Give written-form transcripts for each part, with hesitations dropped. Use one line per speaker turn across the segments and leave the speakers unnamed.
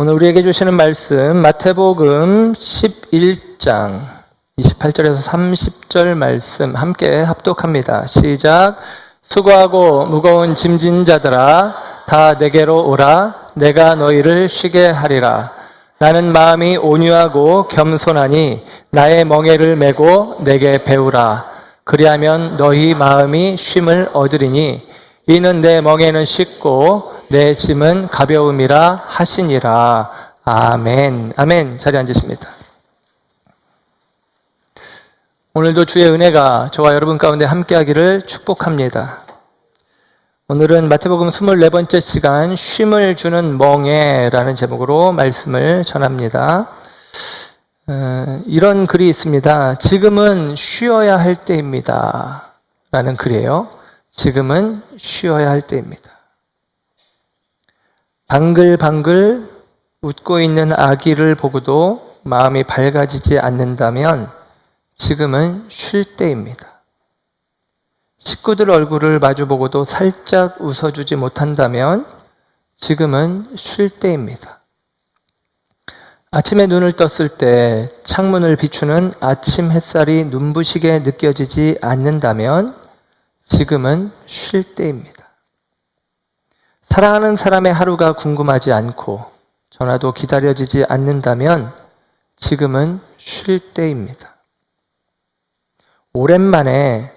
오늘 우리에게 주시는 말씀 마태복음 11장 28절에서 30절 말씀 함께 합독합니다. 시작. 수고하고 무거운 짐진 자들아 다 내게로 오라. 내가 너희를 쉬게 하리라. 나는 마음이 온유하고 겸손하니 나의 멍에를 메고 내게 배우라. 그리하면 너희 마음이 쉼을 얻으리니 이는 내 멍에는 쉽고 내 짐은 가벼움이라 하시니라. 아멘. 아멘. 자리에 앉으십니다. 오늘도 주의 은혜가 저와 여러분 가운데 함께하기를 축복합니다. 오늘은 마태복음 24번째 시간 쉼을 주는 멍에라는 제목으로 말씀을 전합니다. 이런 글이 있습니다. 지금은 쉬어야 할 때입니다. 라는 글이에요. 지금은 쉬어야 할 때입니다. 방글방글 웃고 있는 아기를 보고도 마음이 밝아지지 않는다면 지금은 쉴 때입니다. 식구들 얼굴을 마주보고도 살짝 웃어주지 못한다면 지금은 쉴 때입니다. 아침에 눈을 떴을 때 창문을 비추는 아침 햇살이 눈부시게 느껴지지 않는다면 지금은 쉴 때입니다. 사랑하는 사람의 하루가 궁금하지 않고 전화도 기다려지지 않는다면 지금은 쉴 때입니다. 오랜만에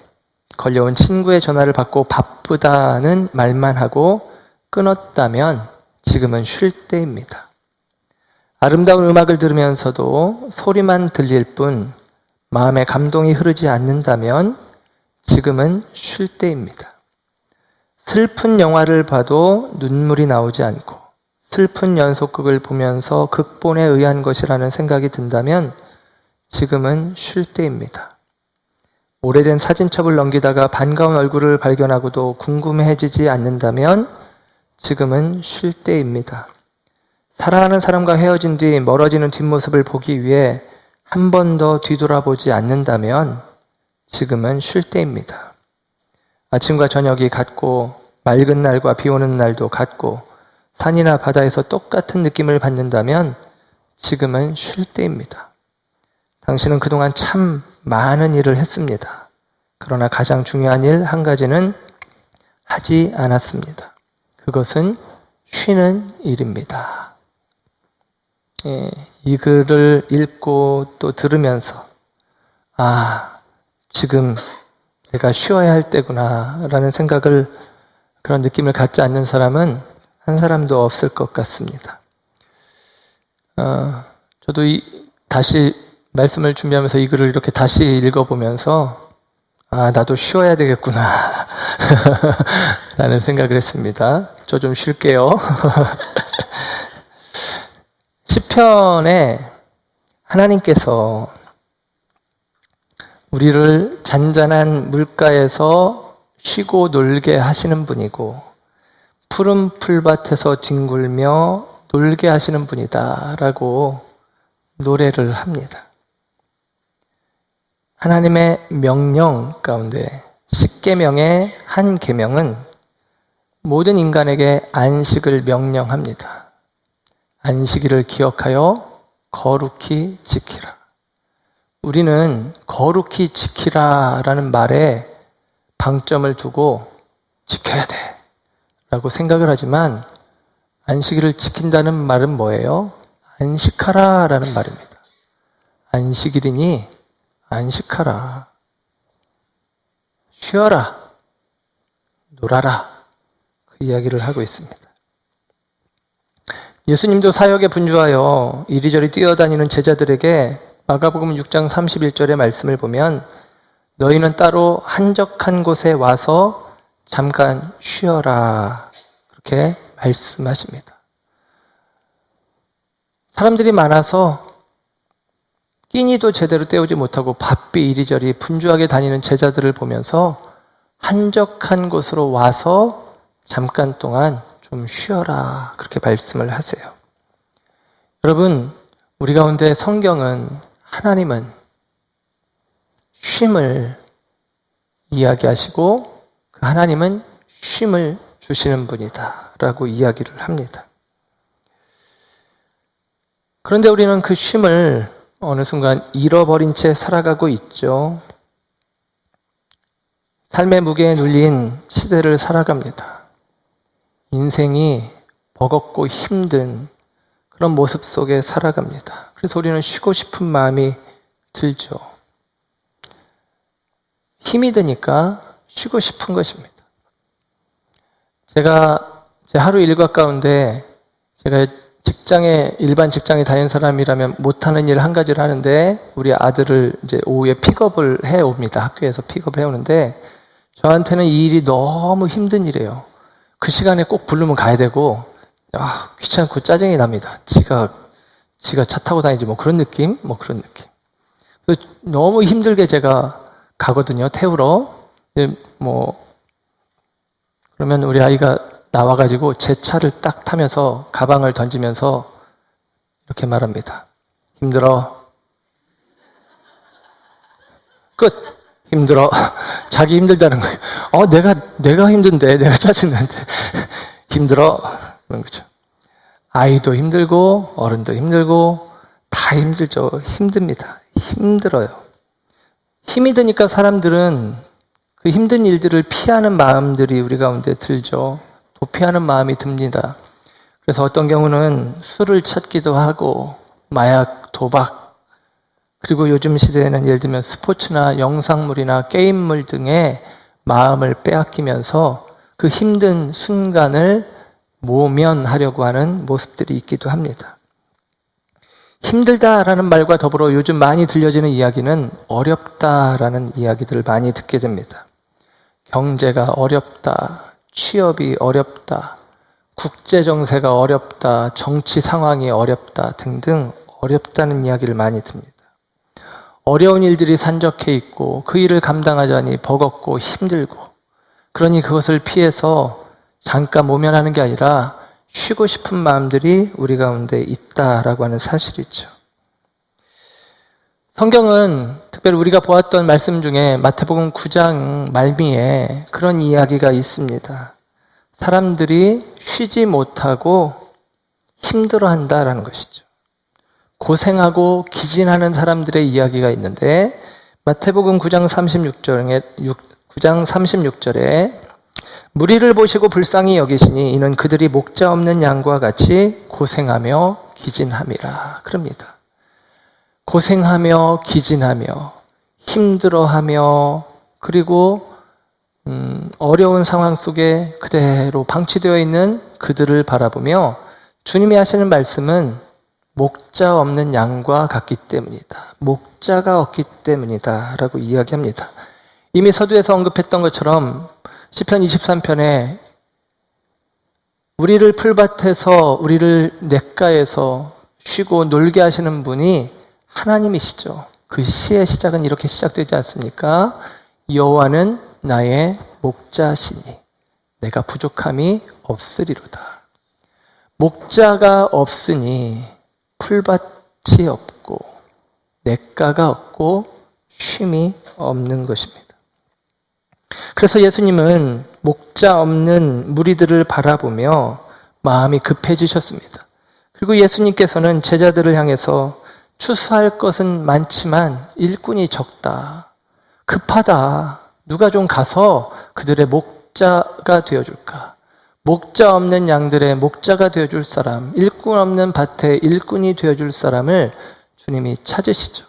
걸려온 친구의 전화를 받고 바쁘다는 말만 하고 끊었다면 지금은 쉴 때입니다. 아름다운 음악을 들으면서도 소리만 들릴 뿐 마음에 감동이 흐르지 않는다면 지금은 쉴 때입니다. 슬픈 영화를 봐도 눈물이 나오지 않고 슬픈 연속극을 보면서 극본에 의한 것이라는 생각이 든다면 지금은 쉴 때입니다. 오래된 사진첩을 넘기다가 반가운 얼굴을 발견하고도 궁금해지지 않는다면 지금은 쉴 때입니다. 사랑하는 사람과 헤어진 뒤 멀어지는 뒷모습을 보기 위해 한 번 더 뒤돌아보지 않는다면 지금은 쉴 때입니다. 아침과 저녁이 같고 맑은 날과 비 오는 날도 같고 산이나 바다에서 똑같은 느낌을 받는다면 지금은 쉴 때입니다. 당신은 그동안 참 많은 일을 했습니다. 그러나 가장 중요한 일 한 가지는 하지 않았습니다. 그것은 쉬는 일입니다. 이 글을 읽고 또 들으면서 지금 내가 쉬어야 할 때구나 라는 생각을 그런 느낌을 갖지 않는 사람은 한 사람도 없을 것 같습니다. 저도 다시 말씀을 준비하면서 이 글을 이렇게 다시 읽어보면서 나도 쉬어야 되겠구나 라는 생각을 했습니다. 저 좀 쉴게요. 시편에 하나님께서 우리를 잔잔한 물가에서 쉬고 놀게 하시는 분이고 푸른 풀밭에서 뒹굴며 놀게 하시는 분이다 라고 노래를 합니다. 하나님의 명령 가운데 10계명의 한 계명은 모든 인간에게 안식을 명령합니다. 안식일을 기억하여 거룩히 지키라. 우리는 거룩히 지키라 라는 말에 방점을 두고 지켜야 돼 라고 생각을 하지만 안식일을 지킨다는 말은 뭐예요? 안식하라 라는 말입니다. 안식일이니 안식하라. 쉬어라. 놀아라. 그 이야기를 하고 있습니다. 예수님도 사역에 분주하여 이리저리 뛰어다니는 제자들에게 마가복음 6장 31절의 말씀을 보면 너희는 따로 한적한 곳에 와서 잠깐 쉬어라. 그렇게 말씀하십니다. 사람들이 많아서 끼니도 제대로 때우지 못하고 바삐 이리저리 분주하게 다니는 제자들을 보면서 한적한 곳으로 와서 잠깐 동안 좀 쉬어라. 그렇게 말씀을 하세요. 여러분, 우리 가운데 성경은 하나님은 쉼을 이야기하시고 그 하나님은 쉼을 주시는 분이다 라고 이야기를 합니다. 그런데 우리는 그 쉼을 어느 순간 잃어버린 채 살아가고 있죠. 삶의 무게에 눌린 시대를 살아갑니다. 인생이 버겁고 힘든 그런 모습 속에 살아갑니다. 그래서 우리는 쉬고 싶은 마음이 들죠. 힘이 드니까 쉬고 싶은 것입니다. 제가 제 하루 일과 가운데 제가 일반 직장에 다니는 사람이라면 못하는 일 한 가지를 하는데 우리 아들을 이제 오후에 픽업을 해 옵니다. 학교에서 픽업을 해 오는데 저한테는 이 일이 너무 힘든 일이에요. 그 시간에 꼭 부르면 가야 되고 귀찮고 짜증이 납니다. 지가 차 타고 다니지 그런 느낌? 그런 느낌. 그래서 너무 힘들게 제가 가거든요. 태우러. 그러면 우리 아이가 나와가지고 제 차를 딱 타면서 가방을 던지면서 이렇게 말합니다. 힘들어. 끝. 힘들어. 자기 힘들다는 거예요. 내가 힘든데, 내가 짜증난데. 힘들어. 그런 거죠. 아이도 힘들고, 어른도 힘들고, 다 힘들죠. 힘듭니다. 힘들어요. 힘이 드니까 사람들은 그 힘든 일들을 피하는 마음들이 우리 가운데 들죠. 도피하는 마음이 듭니다. 그래서 어떤 경우는 술을 찾기도 하고, 마약, 도박, 그리고 요즘 시대에는 예를 들면 스포츠나 영상물이나 게임물 등의 마음을 빼앗기면서 그 힘든 순간을 모면하려고 하는 모습들이 있기도 합니다. 힘들다라는 말과 더불어 요즘 많이 들려지는 이야기는 어렵다라는 이야기들을 많이 듣게 됩니다. 경제가 어렵다, 취업이 어렵다, 국제정세가 어렵다, 정치 상황이 어렵다 등등 어렵다는 이야기를 많이 듭니다. 어려운 일들이 산적해 있고 그 일을 감당하자니 버겁고 힘들고 그러니 그것을 피해서 잠깐 모면하는 게 아니라 쉬고 싶은 마음들이 우리 가운데 있다라고 하는 사실이죠. 성경은 특별히 우리가 보았던 말씀 중에 마태복음 9장 말미에 그런 이야기가 있습니다. 사람들이 쉬지 못하고 힘들어한다라는 것이죠. 고생하고 기진하는 사람들의 이야기가 있는데 마태복음 9장 36절에 무리를 보시고 불쌍히 여기시니 이는 그들이 목자 없는 양과 같이 고생하며 기진함이라 그럽니다. 고생하며 기진하며 힘들어하며 그리고 어려운 상황 속에 그대로 방치되어 있는 그들을 바라보며 주님이 하시는 말씀은 목자 없는 양과 같기 때문이다. 목자가 없기 때문이다 라고 이야기합니다. 이미 서두에서 언급했던 것처럼 시편 23편에 우리를 풀밭에서 우리를 냇가에서 쉬고 놀게 하시는 분이 하나님이시죠. 그 시의 시작은 이렇게 시작되지 않습니까? 여호와는 나의 목자시니 내가 부족함이 없으리로다. 목자가 없으니 풀밭이 없고 냇가가 없고 쉼이 없는 것입니다. 그래서 예수님은 목자 없는 무리들을 바라보며 마음이 급해지셨습니다. 그리고 예수님께서는 제자들을 향해서 추수할 것은 많지만 일꾼이 적다. 급하다. 누가 좀 가서 그들의 목자가 되어줄까? 목자 없는 양들의 목자가 되어줄 사람, 일꾼 없는 밭에 일꾼이 되어줄 사람을 주님이 찾으시죠.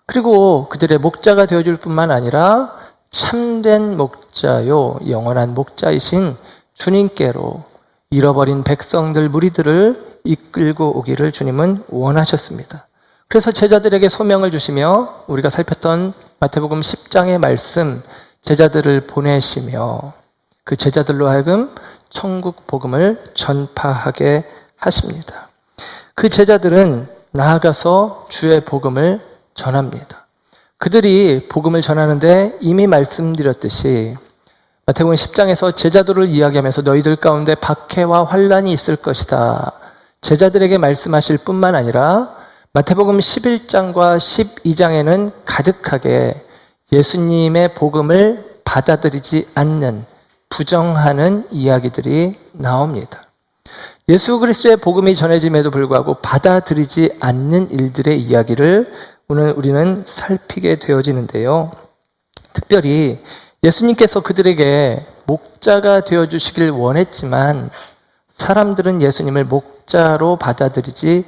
그리고 그들의 목자가 되어줄 뿐만 아니라 참된 목자요, 영원한 목자이신 주님께로 잃어버린 백성들, 무리들을 이끌고 오기를 주님은 원하셨습니다. 그래서 제자들에게 소명을 주시며 우리가 살폈던 마태복음 10장의 말씀, 제자들을 보내시며 그 제자들로 하여금 천국 복음을 전파하게 하십니다. 그 제자들은 나아가서 주의 복음을 전합니다. 그들이 복음을 전하는데 이미 말씀드렸듯이 마태복음 10장에서 제자들을 이야기하면서 너희들 가운데 박해와 환난이 있을 것이다. 제자들에게 말씀하실 뿐만 아니라 마태복음 11장과 12장에는 가득하게 예수님의 복음을 받아들이지 않는 부정하는 이야기들이 나옵니다. 예수 그리스도의 복음이 전해짐에도 불구하고 받아들이지 않는 일들의 이야기를 오늘 우리는 살피게 되어지는데요. 특별히 예수님께서 그들에게 목자가 되어주시길 원했지만 사람들은 예수님을 목자로 받아들이지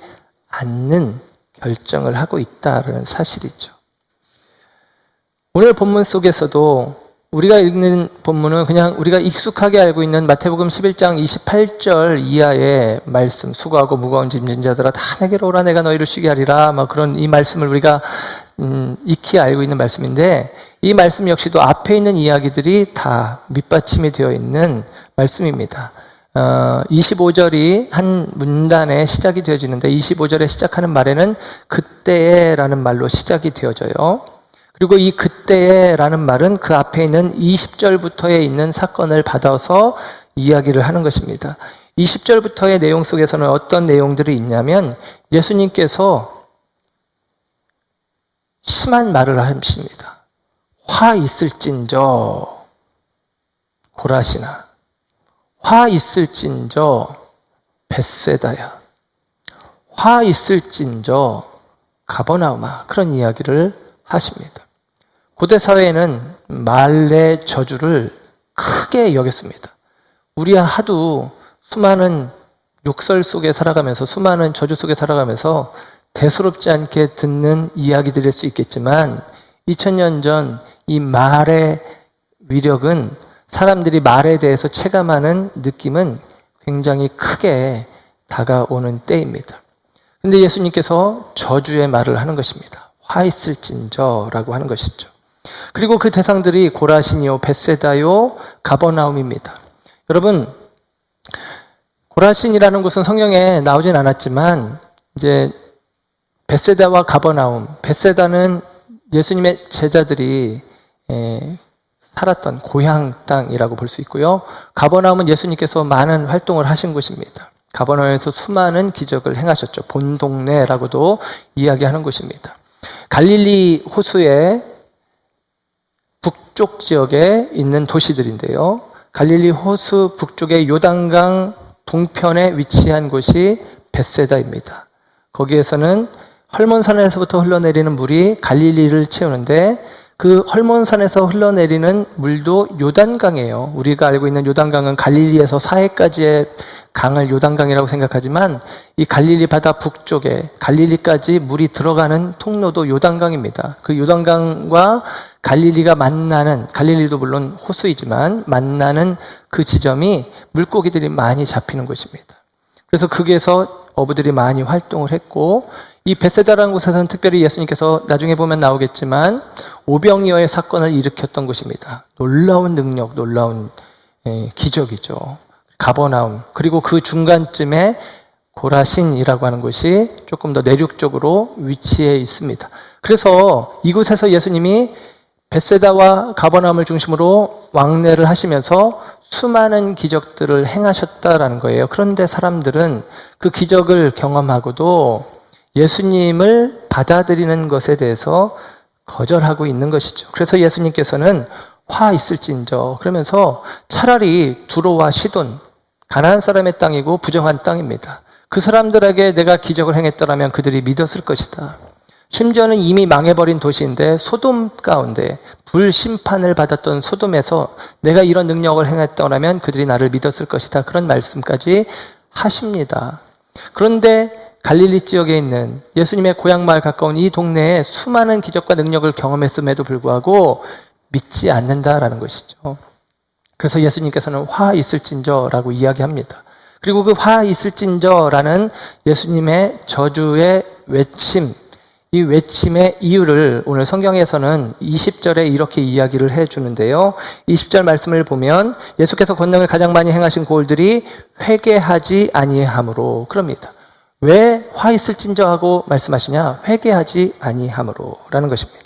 않는 결정을 하고 있다는 사실이죠. 오늘 본문 속에서도 우리가 읽는 본문은 그냥 우리가 익숙하게 알고 있는 마태복음 11장 28절 이하의 말씀, 수고하고 무거운 짐진 자들아 다 내게로 오라 내가 너희를 쉬게 하리라, 그런 이 말씀을 우리가 익히 알고 있는 말씀인데, 이 말씀 역시도 앞에 있는 이야기들이 다 밑받침이 되어 있는 말씀입니다. 25절이 한 문단에 시작이 되어지는데 25절에 시작하는 말에는 그때라는 말로 시작이 되어져요. 그리고 이 그때라는 말은 그 앞에 있는 20절부터에 있는 사건을 받아서 이야기를 하는 것입니다. 20절부터의 내용 속에서는 어떤 내용들이 있냐면 예수님께서 심한 말을 하십니다. 화 있을진저 고라시나, 화 있을진저 벳세다야, 화 있을진저 가버나움아, 그런 이야기를 하십니다. 고대 사회에는 말의 저주를 크게 여겼습니다. 우리야 하도 수많은 욕설 속에 살아가면서, 수많은 저주 속에 살아가면서 대수롭지 않게 듣는 이야기들일 수 있겠지만 2000년 전 이 말의 위력은, 사람들이 말에 대해서 체감하는 느낌은 굉장히 크게 다가오는 때입니다. 그런데 예수님께서 저주의 말을 하는 것입니다. 화 있을진저라고 하는 것이죠. 그리고 그 대상들이 고라신이요, 벳세다요, 가버나움입니다. 여러분, 고라신이라는 곳은 성경에 나오진 않았지만 이제 벳세다와 가버나움, 벳세다는 예수님의 제자들이 살았던 고향 땅이라고 볼 수 있고요. 가버나움은 예수님께서 많은 활동을 하신 곳입니다. 가버나움에서 수많은 기적을 행하셨죠. 본 동네라고도 이야기하는 곳입니다. 갈릴리 호수의 북쪽 지역에 있는 도시들인데요. 갈릴리 호수 북쪽의 요단강 동편에 위치한 곳이 벳세다입니다. 거기에서는 헐몬산에서부터 흘러내리는 물이 갈릴리를 채우는데 그 헐몬산에서 흘러내리는 물도 요단강이에요. 우리가 알고 있는 요단강은 갈릴리에서 사해까지의 강을 요단강이라고 생각하지만 이 갈릴리 바다 북쪽에 갈릴리까지 물이 들어가는 통로도 요단강입니다. 그 요단강과 갈릴리가 만나는, 갈릴리도 물론 호수이지만 만나는 그 지점이 물고기들이 많이 잡히는 곳입니다. 그래서 거기에서 어부들이 많이 활동을 했고, 이 벳세다라는 곳에서는 특별히 예수님께서 나중에 보면 나오겠지만 오병이어의 사건을 일으켰던 곳입니다. 놀라운 능력, 놀라운 기적이죠. 가버나움, 그리고 그 중간쯤에 고라신이라고 하는 곳이 조금 더 내륙적으로 위치해 있습니다. 그래서 이곳에서 예수님이 벳세다와 가버나움을 중심으로 왕래를 하시면서 수많은 기적들을 행하셨다라는 거예요. 그런데 사람들은 그 기적을 경험하고도 예수님을 받아들이는 것에 대해서 거절하고 있는 것이죠. 그래서 예수님께서는 화 있을진저 그러면서 차라리 두로와 시돈, 가나안 사람의 땅이고 부정한 땅입니다. 그 사람들에게 내가 기적을 행했더라면 그들이 믿었을 것이다. 심지어는 이미 망해버린 도시인데 소돔 가운데 불심판을 받았던 소돔에서 내가 이런 능력을 행했더라면 그들이 나를 믿었을 것이다. 그런 말씀까지 하십니다. 그런데 갈릴리 지역에 있는 예수님의 고향마을 가까운 이 동네에 수많은 기적과 능력을 경험했음에도 불구하고 믿지 않는다라는 것이죠. 그래서 예수님께서는 화 있을진저라고 이야기합니다. 그리고 그 화 있을진저라는 예수님의 저주의 외침, 이 외침의 이유를 오늘 성경에서는 20절에 이렇게 이야기를 해주는데요. 20절 말씀을 보면 예수께서 권능을 가장 많이 행하신 고을들이 회개하지 아니함으로, 그럽니다. 왜 화 있을진저 하고 말씀하시냐? 회개하지 아니함으로 라는 것입니다.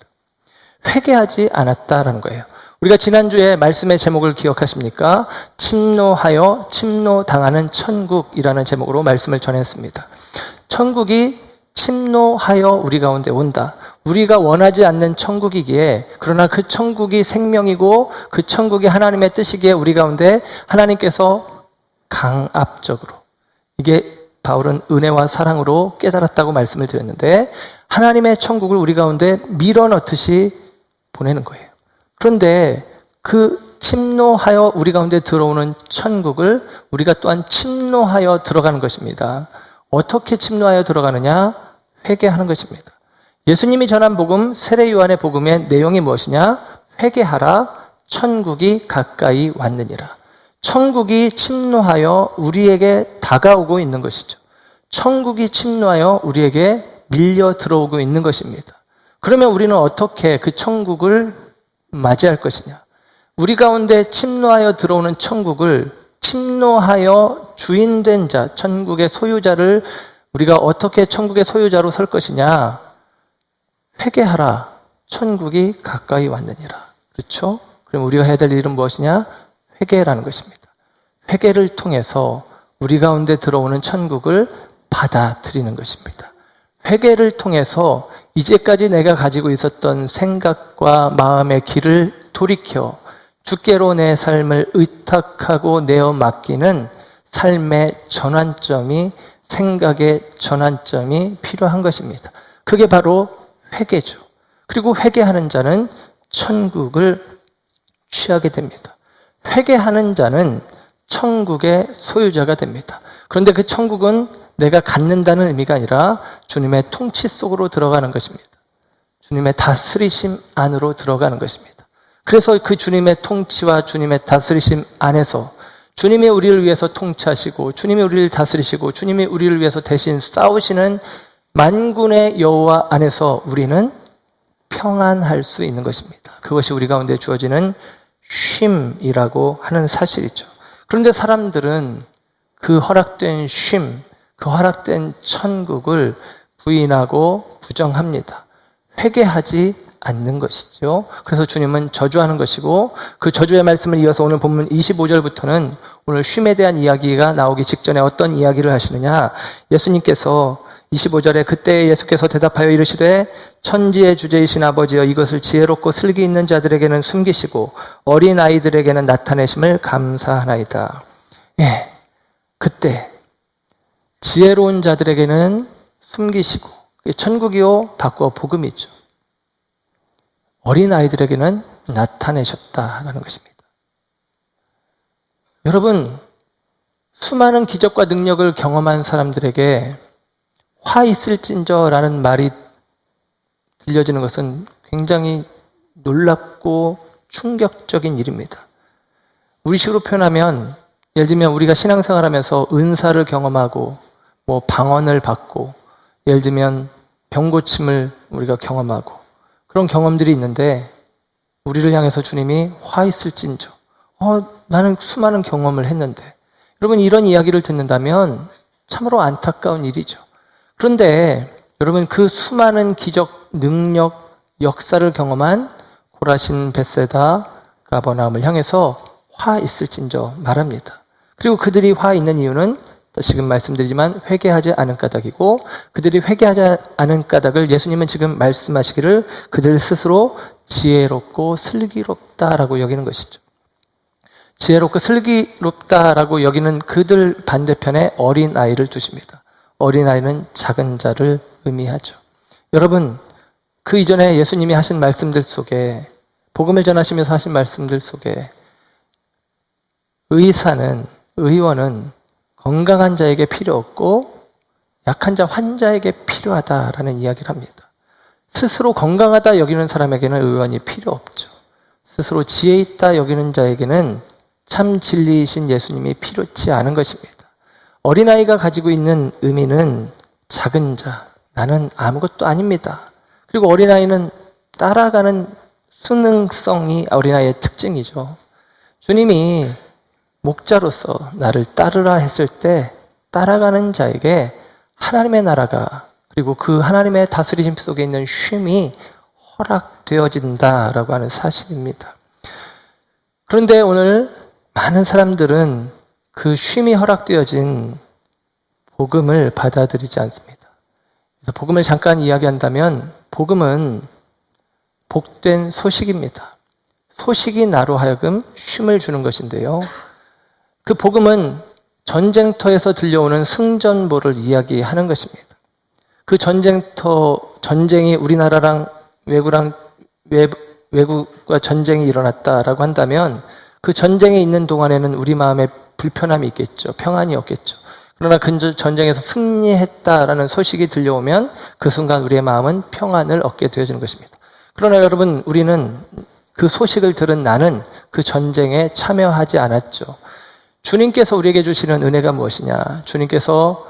회개하지 않았다라는 거예요. 우리가 지난주에 말씀의 제목을 기억하십니까? 침노하여 침노당하는 천국이라는 제목으로 말씀을 전했습니다. 천국이 침노하여 우리 가운데 온다. 우리가 원하지 않는 천국이기에, 그러나 그 천국이 생명이고 그 천국이 하나님의 뜻이기에 우리 가운데 하나님께서 강압적으로 이게 바울은 은혜와 사랑으로 깨달았다고 말씀을 드렸는데 하나님의 천국을 우리 가운데 밀어넣듯이 보내는 거예요. 그런데 그 침노하여 우리 가운데 들어오는 천국을 우리가 또한 침노하여 들어가는 것입니다. 어떻게 침노하여 들어가느냐? 회개하는 것입니다. 예수님이 전한 복음, 세례 요한의 복음의 내용이 무엇이냐? 회개하라, 천국이 가까이 왔느니라. 천국이 침노하여 우리에게 다가오고 있는 것이죠. 천국이 침노하여 우리에게 밀려 들어오고 있는 것입니다. 그러면 우리는 어떻게 그 천국을 맞이할 것이냐? 우리 가운데 침노하여 들어오는 천국을 침노하여 주인된 자, 천국의 소유자를 우리가 어떻게 천국의 소유자로 설 것이냐? 회개하라, 천국이 가까이 왔느니라. 그렇죠? 그럼 우리가 해야 될 일은 무엇이냐? 회개라는 것입니다. 회개를 통해서 우리 가운데 들어오는 천국을 받아들이는 것입니다. 회개를 통해서 이제까지 내가 가지고 있었던 생각과 마음의 길을 돌이켜 주께로 내 삶을 의탁하고 내어 맡기는 삶의 전환점이, 생각의 전환점이 필요한 것입니다. 그게 바로 회개죠. 그리고 회개하는 자는 천국을 취하게 됩니다. 회개하는 자는 천국의 소유자가 됩니다. 그런데 그 천국은 내가 갖는다는 의미가 아니라 주님의 통치 속으로 들어가는 것입니다. 주님의 다스리심 안으로 들어가는 것입니다. 그래서 그 주님의 통치와 주님의 다스리심 안에서 주님이 우리를 위해서 통치하시고 주님이 우리를 다스리시고 주님이 우리를 위해서 대신 싸우시는 만군의 여호와 안에서 우리는 평안할 수 있는 것입니다. 그것이 우리 가운데 주어지는 쉼이라고 하는 사실이죠. 그런데 사람들은 그 허락된 쉼, 그 허락된 천국을 부인하고 부정합니다. 회개하지 않는 것이죠. 그래서 주님은 저주하는 것이고 그 저주의 말씀을 이어서 오늘 본문 25절부터는 오늘 쉼에 대한 이야기가 나오기 직전에 어떤 이야기를 하시느냐? 예수님께서 25절에 그때 예수께서 대답하여 이르시되 천지의 주제이신 아버지여 이것을 지혜롭고 슬기 있는 자들에게는 숨기시고 어린 아이들에게는 나타내심을 감사하나이다. 예, 그때 지혜로운 자들에게는 숨기시고 천국이요 바꾸어 복음이죠. 어린 아이들에게는 나타내셨다라는 것입니다. 여러분, 수많은 기적과 능력을 경험한 사람들에게 화 있을진저라는 말이 들려지는 것은 굉장히 놀랍고 충격적인 일입니다. 우리식으로 표현하면 예를 들면 우리가 신앙생활하면서 은사를 경험하고 방언을 받고 예를 들면 병고침을 우리가 경험하고 그런 경험들이 있는데 우리를 향해서 주님이 화 있을진저 나는 수많은 경험을 했는데 여러분 이런 이야기를 듣는다면 참으로 안타까운 일이죠. 그런데 여러분 그 수많은 기적, 능력, 역사를 경험한 고라신, 벳세다, 가버나움을 향해서 화 있을진저 말합니다. 그리고 그들이 화 있는 이유는 지금 말씀드리지만 회개하지 않은 까닭이고 그들이 회개하지 않은 까닭을 예수님은 지금 말씀하시기를 그들 스스로 지혜롭고 슬기롭다라고 여기는 것이죠. 지혜롭고 슬기롭다라고 여기는 그들 반대편에 어린아이를 두십니다. 어린아이는 작은 자를 의미하죠. 여러분, 그 이전에 예수님이 하신 말씀들 속에 복음을 전하시면서 하신 말씀들 속에 의원은 건강한 자에게 필요 없고 약한 자, 환자에게 필요하다라는 이야기를 합니다. 스스로 건강하다 여기는 사람에게는 의원이 필요 없죠. 스스로 지혜 있다 여기는 자에게는 참 진리이신 예수님이 필요치 않은 것입니다. 어린아이가 가지고 있는 의미는 작은 자, 나는 아무것도 아닙니다. 그리고 어린아이는 따라가는 수능성이 어린아이의 특징이죠. 주님이 목자로서 나를 따르라 했을 때 따라가는 자에게 하나님의 나라가 그리고 그 하나님의 다스리심 속에 있는 쉼이 허락되어진다라고 하는 사실입니다. 그런데 오늘 많은 사람들은 그 쉼이 허락되어진 복음을 받아들이지 않습니다. 그래서 복음을 잠깐 이야기한다면 복음은 복된 소식입니다. 소식이 나로 하여금 쉼을 주는 것인데요. 그 복음은 전쟁터에서 들려오는 승전보를 이야기하는 것입니다. 그 전쟁이 우리나라랑 외국과 전쟁이 일어났다라고 한다면 그 전쟁에 있는 동안에는 우리 마음에 불편함이 있겠죠. 평안이 없겠죠. 그러나 그 전쟁에서 승리했다라는 소식이 들려오면 그 순간 우리의 마음은 평안을 얻게 되어지는 것입니다. 그러나 여러분, 우리는 그 소식을 들은 나는 그 전쟁에 참여하지 않았죠. 주님께서 우리에게 주시는 은혜가 무엇이냐? 주님께서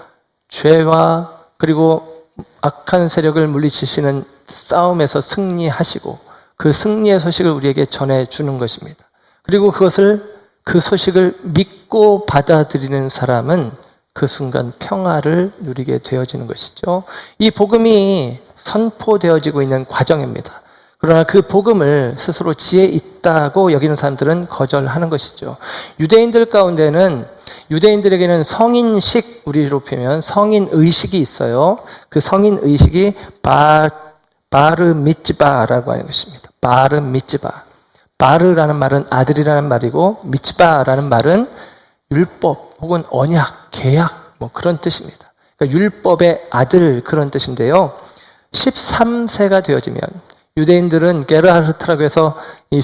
죄와 그리고 악한 세력을 물리치시는 싸움에서 승리하시고 그 승리의 소식을 우리에게 전해주는 것입니다. 그리고 그 소식을 믿고 받아들이는 사람은 그 순간 평화를 누리게 되어지는 것이죠. 이 복음이 선포되어지고 있는 과정입니다. 그러나 그 복음을 스스로 지혜 있다고 여기는 사람들은 거절하는 것이죠. 유대인들에게는 성인식, 우리로 표현 성인의식이 있어요. 그 성인의식이 바르 미츠바라고 하는 것입니다. 바르 미츠바. 바르라는 말은 아들이라는 말이고 미츠바라는 말은 율법 혹은 언약, 계약 그런 뜻입니다. 그러니까 율법의 아들 그런 뜻인데요. 13세가 되어지면 유대인들은 게르하르트라고 해서 이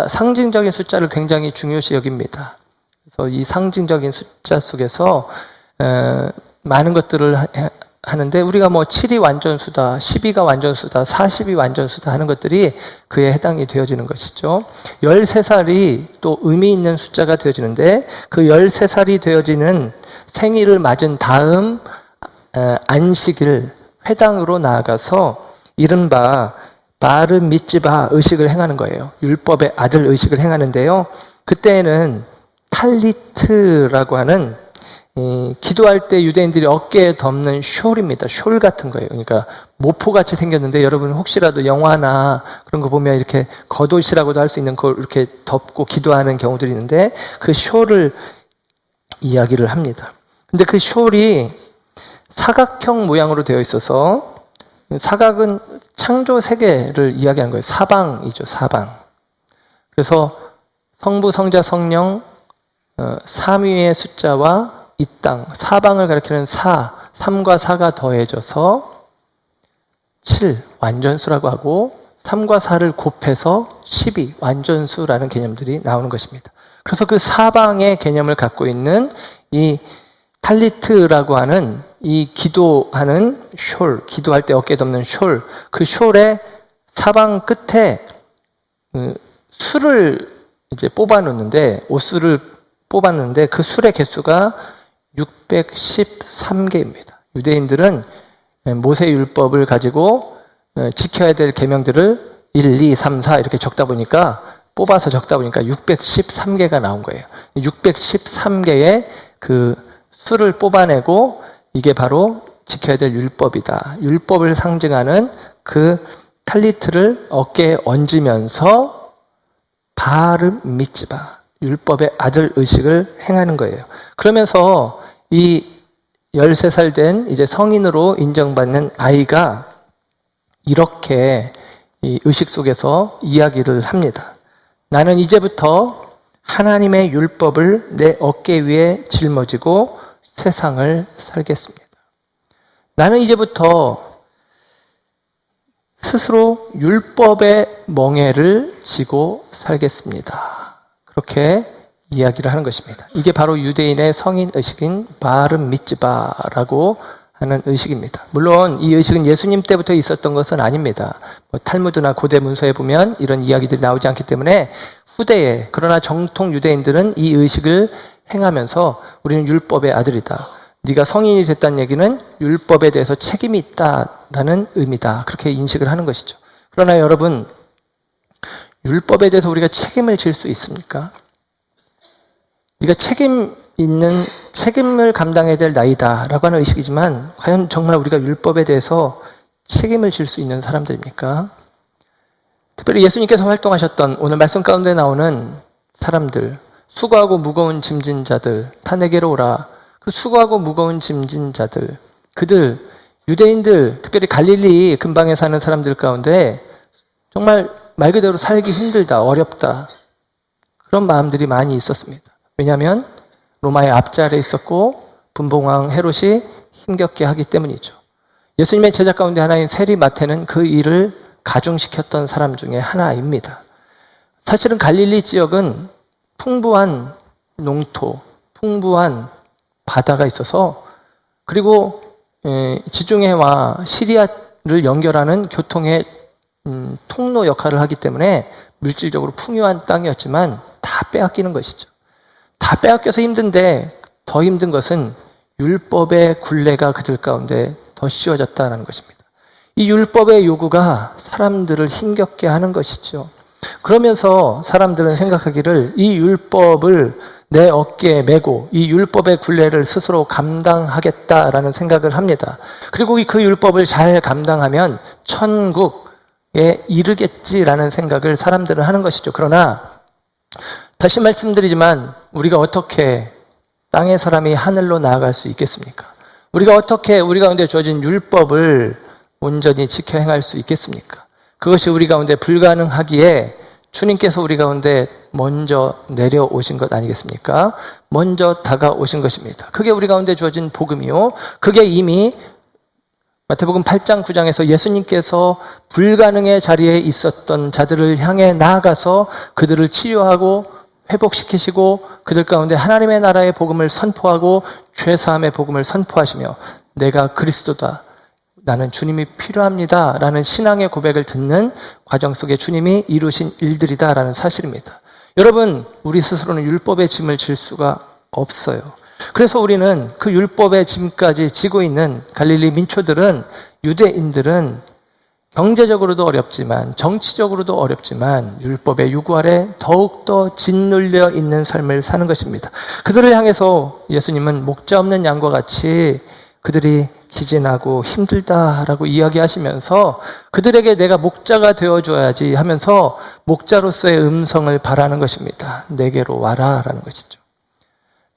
상징적인 숫자를 굉장히 중요시 여깁니다. 그래서 이 상징적인 숫자 속에서 많은 것들을 하는데 우리가 7이 완전수다, 12가 완전수다, 40이 완전수다 하는 것들이 그에 해당이 되어지는 것이죠. 13살이 또 의미 있는 숫자가 되어지는데 그 13살이 되어지는 생일을 맞은 다음 안식일 회당으로 나아가서 이른바 바르 미츠바 의식을 행하는 거예요. 율법의 아들 의식을 행하는데요. 그때는 탈리트라고 하는 기도할 때 유대인들이 어깨에 덮는 숄입니다. 숄 같은 거예요. 그러니까 모포같이 생겼는데 여러분 혹시라도 영화나 그런 거 보면 이렇게 겉옷이라고도 할 수 있는 걸 이렇게 덮고 기도하는 경우들이 있는데 그 숄을 이야기를 합니다. 근데 그 숄이 사각형 모양으로 되어 있어서 사각은 창조 세계를 이야기하는 거예요. 사방이죠. 사방. 그래서 성부, 성자, 성령 삼위의 숫자와 이 땅, 사방을 가리키는 3과 4가 더해져서 7, 완전수라고 하고 3과 4를 곱해서 12, 완전수라는 개념들이 나오는 것입니다. 그래서 그 사방의 개념을 갖고 있는 이 탈리트라고 하는 이 기도하는 숄, 기도할 때 어깨에 덮는 숄, 그 숄의 사방 끝에 술을 이제 뽑아놓는데, 옷술을 뽑았는데 그 술의 개수가 613개입니다. 유대인들은 모세 율법을 가지고 지켜야 될 계명들을 1, 2, 3, 4 이렇게 뽑아서 적다 보니까 613개가 나온 거예요. 613개의 그 수를 뽑아내고 이게 바로 지켜야 될 율법이다. 율법을 상징하는 그 탈리트를 어깨에 얹으면서 바르 미츠바, 율법의 아들 의식을 행하는 거예요. 그러면서 이 13살 된 이제 성인으로 인정받는 아이가 이렇게 이 의식 속에서 이야기를 합니다. 나는 이제부터 하나님의 율법을 내 어깨 위에 짊어지고 세상을 살겠습니다. 나는 이제부터 스스로 율법의 멍에를 지고 살겠습니다. 그렇게 이야기를 하는 것입니다. 이게 바로 유대인의 성인 의식인 바르 미츠바라고 하는 의식입니다. 물론 이 의식은 예수님 때부터 있었던 것은 아닙니다. 탈무드나 고대 문서에 보면 이런 이야기들이 나오지 않기 때문에 후대에, 그러나 정통 유대인들은 이 의식을 행하면서 우리는 율법의 아들이다. 네가 성인이 됐다는 얘기는 율법에 대해서 책임이 있다라는 의미다. 그렇게 인식을 하는 것이죠. 그러나 여러분, 율법에 대해서 우리가 책임을 질 수 있습니까? 네가 책임을 감당해야 될 나이다라고 하는 의식이지만 과연 정말 우리가 율법에 대해서 책임을 질 수 있는 사람들입니까? 특별히 예수님께서 활동하셨던 오늘 말씀 가운데 나오는 사람들, 수고하고 무거운 짐진 자들, 다 내게로 오라. 그 수고하고 무거운 짐진 자들, 그들, 유대인들, 특별히 갈릴리 근방에 사는 사람들 가운데 정말 말 그대로 살기 힘들다, 어렵다, 그런 마음들이 많이 있었습니다. 왜냐하면 로마의 앞자리에 있었고 분봉왕 헤롯이 힘겹게 하기 때문이죠. 예수님의 제자 가운데 하나인 세리 마태는 그 일을 가중시켰던 사람 중에 하나입니다. 사실은 갈릴리 지역은 풍부한 농토, 풍부한 바다가 있어서, 그리고 지중해와 시리아를 연결하는 교통의 통로 역할을 하기 때문에 물질적으로 풍요한 땅이었지만 다 빼앗기는 것이죠. 다 빼앗겨서 힘든데 더 힘든 것은 율법의 굴레가 그들 가운데 더 씌워졌다는 것입니다. 이 율법의 요구가 사람들을 힘겹게 하는 것이죠. 그러면서 사람들은 생각하기를 이 율법을 내 어깨에 메고 이 율법의 굴레를 스스로 감당하겠다라는 생각을 합니다. 그리고 그 율법을 잘 감당하면 천국에 이르겠지라는 생각을 사람들은 하는 것이죠. 그러나 다시 말씀드리지만 우리가 어떻게 땅의 사람이 하늘로 나아갈 수 있겠습니까? 우리가 어떻게 우리 가운데 주어진 율법을 온전히 지켜 행할 수 있겠습니까? 그것이 우리 가운데 불가능하기에 주님께서 우리 가운데 먼저 내려오신 것 아니겠습니까? 먼저 다가오신 것입니다. 그게 우리 가운데 주어진 복음이요. 그게 이미 마태복음 8장 9장에서 예수님께서 불가능의 자리에 있었던 자들을 향해 나아가서 그들을 치유하고 회복시키시고 그들 가운데 하나님의 나라의 복음을 선포하고 죄사함의 복음을 선포하시며 내가 그리스도다, 나는 주님이 필요합니다 라는 신앙의 고백을 듣는 과정 속에 주님이 이루신 일들이다 라는 사실입니다. 여러분, 우리 스스로는 율법의 짐을 질 수가 없어요. 그래서 우리는 그 율법의 짐까지 지고 있는 갈릴리 민초들은, 유대인들은 경제적으로도 어렵지만 정치적으로도 어렵지만 율법의 요구 아래 더욱더 짓눌려 있는 삶을 사는 것입니다. 그들을 향해서 예수님은 목자 없는 양과 같이 그들이 기진하고 힘들다라고 이야기하시면서 그들에게 내가 목자가 되어줘야지 하면서 목자로서의 음성을 바라는 것입니다. 내게로 와라 라는 것이죠.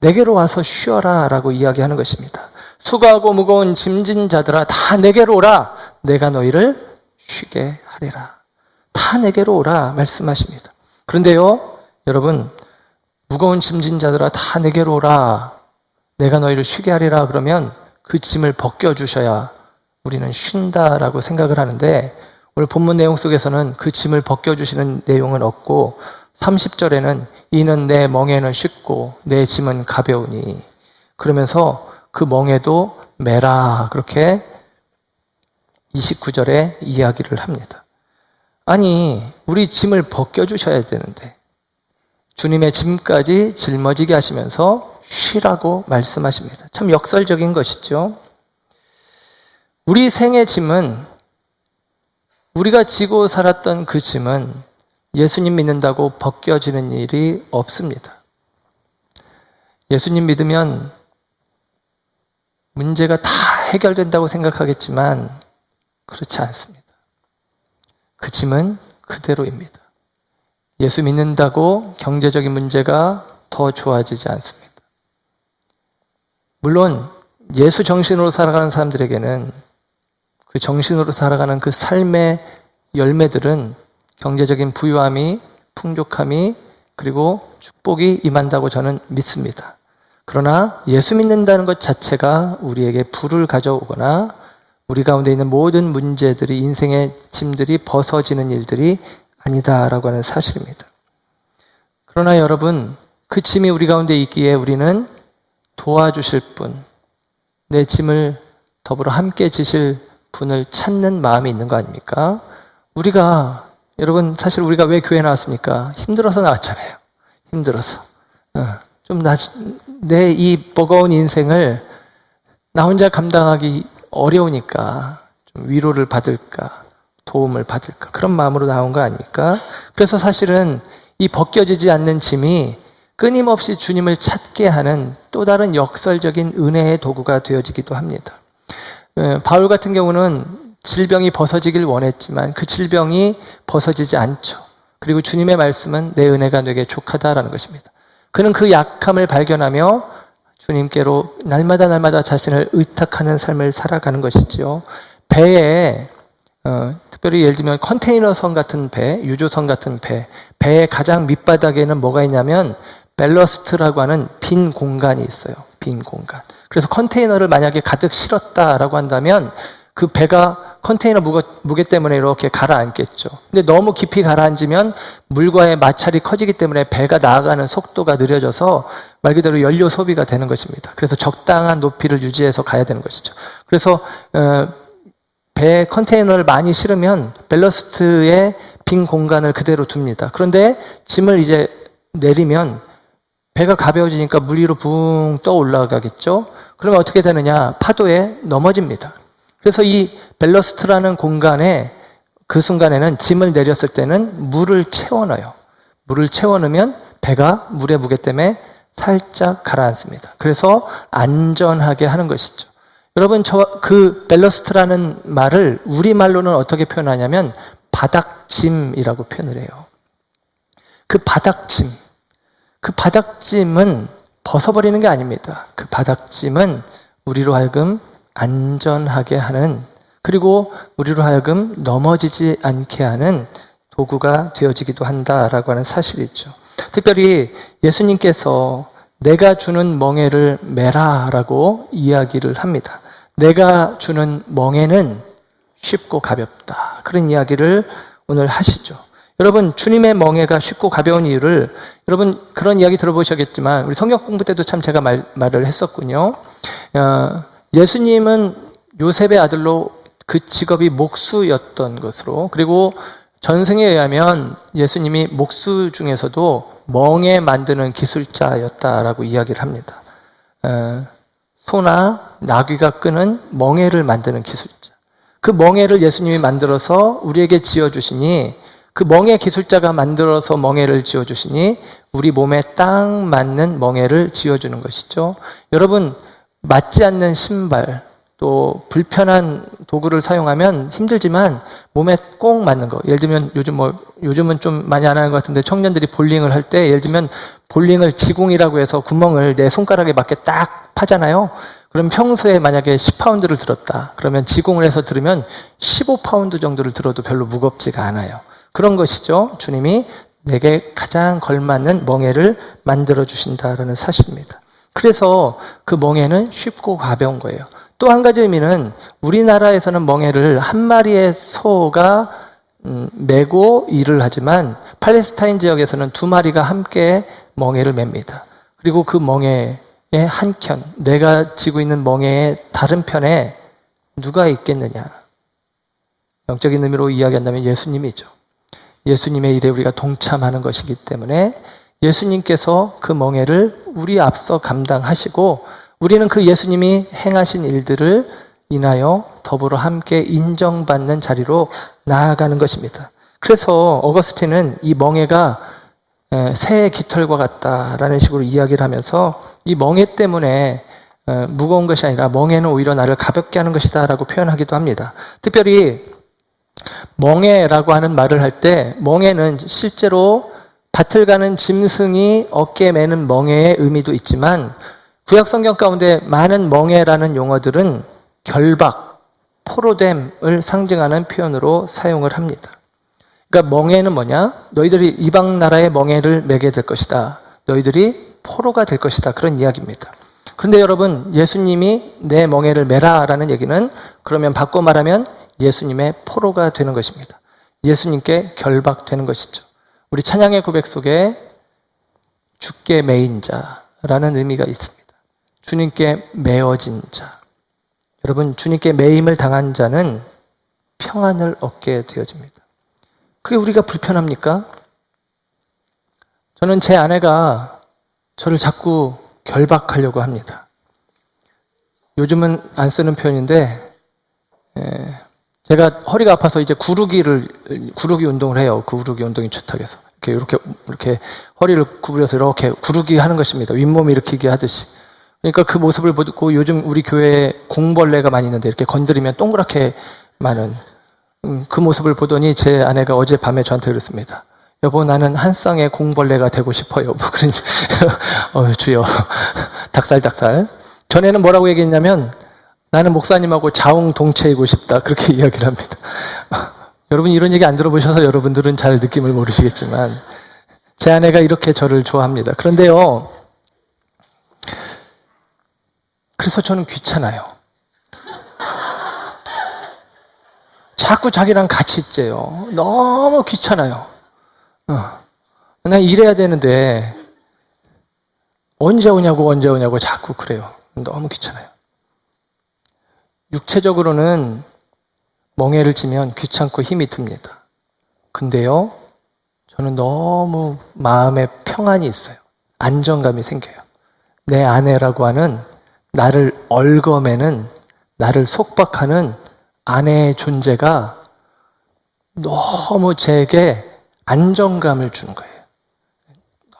내게로 와서 쉬어라 라고 이야기하는 것입니다. 수고하고 무거운 짐진 자들아 다 내게로 오라, 내가 너희를 쉬게 하리라. 다 내게로 오라 말씀하십니다. 그런데요, 여러분, 무거운 짐진 자들아 다 내게로 오라, 내가 너희를 쉬게 하리라 그러면 그 짐을 벗겨주셔야 우리는 쉰다라고 생각을 하는데, 오늘 본문 내용 속에서는 그 짐을 벗겨주시는 내용은 없고 30절에는 이는 내 멍에는 쉽고 내 짐은 가벼우니, 그러면서 그 멍에도 매라 그렇게 29절에 이야기를 합니다. 아니, 우리 짐을 벗겨주셔야 되는데 주님의 짐까지 짊어지게 하시면서 쉬라고 말씀하십니다. 참 역설적인 것이죠. 우리 생의 짐은, 우리가 지고 살았던 그 짐은 예수님 믿는다고 벗겨지는 일이 없습니다. 예수님 믿으면 문제가 다 해결된다고 생각하겠지만 그렇지 않습니다. 그 짐은 그대로입니다. 예수 믿는다고 경제적인 문제가 더 좋아지지 않습니다. 물론 예수 정신으로 살아가는 사람들에게는 그 정신으로 살아가는 그 삶의 열매들은 경제적인 부유함이, 풍족함이, 그리고 축복이 임한다고 저는 믿습니다. 그러나 예수 믿는다는 것 자체가 우리에게 부를 가져오거나 우리 가운데 있는 모든 문제들이, 인생의 짐들이 벗어지는 일들이 아니다라고 하는 사실입니다. 그러나 여러분, 그 짐이 우리 가운데 있기에 우리는 도와주실 분, 내 짐을 더불어 함께 지실 분을 찾는 마음이 있는 거 아닙니까? 여러분, 사실 우리가 왜 교회 나왔습니까? 힘들어서 나왔잖아요. 힘들어서. 내 이 버거운 인생을 나 혼자 감당하기 어려우니까 좀 위로를 받을까, 도움을 받을까, 그런 마음으로 나온 거 아닙니까? 그래서 사실은 이 벗겨지지 않는 짐이 끊임없이 주님을 찾게 하는 또 다른 역설적인 은혜의 도구가 되어지기도 합니다. 바울 같은 경우는 질병이 벗어지길 원했지만 그 질병이 벗어지지 않죠. 그리고 주님의 말씀은 내 은혜가 내게 족하다라는 것입니다. 그는 그 약함을 발견하며 주님께로 날마다 자신을 의탁하는 삶을 살아가는 것이죠. 배에 특별히 예를 들면 컨테이너선 같은 배, 유조선 같은 배의 가장 밑바닥에는 뭐가 있냐면 벨러스트라고 하는 빈 공간이 있어요. 빈 공간. 그래서 컨테이너를 만약에 가득 실었다라고 한다면 그 배가 컨테이너 무게 때문에 이렇게 가라앉겠죠. 근데 너무 깊이 가라앉으면 물과의 마찰이 커지기 때문에 배가 나아가는 속도가 느려져서 말 그대로 연료 소비가 되는 것입니다. 그래서 적당한 높이를 유지해서 가야 되는 것이죠. 그래서 배 컨테이너를 많이 실으면 벨러스트의 빈 공간을 그대로 둡니다. 그런데 짐을 이제 내리면 배가 가벼워지니까 물 위로 붕 떠 올라가겠죠. 그러면 어떻게 되느냐? 파도에 넘어집니다. 그래서 이 벨러스트라는 공간에 그 순간에는 짐을 내렸을 때는 물을 채워넣어요. 물을 채워넣으면 배가 물의 무게 때문에 살짝 가라앉습니다. 그래서 안전하게 하는 것이죠. 여러분, 그 벨러스트라는 말을 우리말로는 어떻게 표현하냐면 바닥짐이라고 표현을 해요. 그 바닥짐은 벗어버리는 게 아닙니다. 그 바닥짐은 우리로 하여금 안전하게 하는, 그리고 우리로 하여금 넘어지지 않게 하는 도구가 되어지기도 한다라고 하는 사실이죠. 특별히 예수님께서 내가 주는 멍에를 메라라고 이야기를 합니다. 내가 주는 멍에는 쉽고 가볍다. 그런 이야기를 오늘 하시죠. 여러분, 주님의 멍에가 쉽고 가벼운 이유를 여러분 그런 이야기 들어보셨겠지만 우리 성경 공부 때도 참 제가 말을 했었군요. 예수님은 요셉의 아들로 그 직업이 목수였던 것으로, 그리고 전승에 의하면 예수님이 목수 중에서도 멍에 만드는 기술자였다라고 이야기를 합니다. 소나 나귀가 끄는 멍에를 만드는 기술자. 그 멍에를 예수님이 만들어서 우리에게 지어주시니, 그 멍에 기술자가 만들어서 멍에를 지어주시니 우리 몸에 딱 맞는 멍에를 지어주는 것이죠. 여러분, 맞지 않는 신발, 또 불편한 도구를 사용하면 힘들지만 몸에 꼭 맞는 거. 예를 들면 요즘은 좀 많이 안 하는 것 같은데 청년들이 볼링을 할 때 예를 들면 볼링을 지공이라고 해서 구멍을 내 손가락에 맞게 딱 파잖아요. 그럼 평소에 만약에 10파운드를 들었다. 그러면 지공을 해서 들으면 15파운드 정도를 들어도 별로 무겁지가 않아요. 그런 것이죠. 주님이 내게 가장 걸맞는 멍에를 만들어 주신다라는 사실입니다. 그래서 그 멍에는 쉽고 가벼운 거예요. 또 한 가지 의미는 우리나라에서는 멍에를 한 마리의 소가 메고 일을 하지만 팔레스타인 지역에서는 두 마리가 함께 멍에를 맵니다. 그리고 그 멍에의 한 켠, 내가 지고 있는 멍에의 다른 편에 누가 있겠느냐? 영적인 의미로 이야기한다면 예수님이죠. 예수님의 일에 우리가 동참하는 것이기 때문에 예수님께서 그 멍에를 우리 앞서 감당하시고 우리는 그 예수님이 행하신 일들을 인하여 더불어 함께 인정받는 자리로 나아가는 것입니다. 그래서 어거스틴은 이 멍에가 새의 깃털과 같다라는 식으로 이야기를 하면서 이 멍에 때문에 무거운 것이 아니라 멍에는 오히려 나를 가볍게 하는 것이다 라고 표현하기도 합니다. 특별히 멍에라고 하는 말을 할 때 멍에는 실제로 밭을 가는 짐승이 어깨에 매는 멍에의 의미도 있지만 구약 성경 가운데 많은 멍에라는 용어들은 결박, 포로됨을 상징하는 표현으로 사용을 합니다. 그러니까 멍에는 뭐냐? 너희들이 이방 나라의 멍에를 매게 될 것이다. 너희들이 포로가 될 것이다. 그런 이야기입니다. 그런데 여러분, 예수님이 내 멍에를 매라라는 얘기는 그러면 바꿔 말하면 예수님의 포로가 되는 것입니다. 예수님께 결박되는 것이죠. 우리 찬양의 고백 속에 주께 매인 자라는 의미가 있습니다. 주님께 매어진 자. 여러분, 주님께 매임을 당한 자는 평안을 얻게 되어집니다. 그게 우리가 불편합니까? 저는 제 아내가 저를 자꾸 결박하려고 합니다. 요즘은 안 쓰는 표현인데 제가 허리가 아파서 이제 구르기 운동을 해요. 구르기 운동이 좋다고 해서 이렇게 허리를 구부려서 이렇게 구르기 하는 것입니다. 윗몸 일으키기 하듯이. 그러니까 그 모습을 보고 요즘 우리 교회에 공벌레가 많이 있는데 이렇게 건드리면 동그랗게 많은 그 모습을 보더니 제 아내가 어젯밤에 저한테 그랬습니다. 여보, 나는 한 쌍의 공벌레가 되고 싶어요. 뭐 그런 주여. 닭살. 전에는 뭐라고 얘기했냐면 나는 목사님하고 자웅동체이고 싶다. 그렇게 이야기를 합니다. 여러분, 이런 얘기 안 들어보셔서 여러분들은 잘 느낌을 모르시겠지만 제 아내가 이렇게 저를 좋아합니다. 그런데요, 그래서 저는 귀찮아요. 자꾸 자기랑 같이 있재요. 너무 귀찮아요. 난 일해야 되는데 언제 오냐고 자꾸 그래요. 너무 귀찮아요. 육체적으로는 멍해를 지면 귀찮고 힘이 듭니다. 근데요, 저는 너무 마음에 평안이 있어요. 안정감이 생겨요. 내 아내라고 하는 나를 얽어매는, 나를 속박하는 아내의 존재가 너무 제게 안정감을 주는 거예요.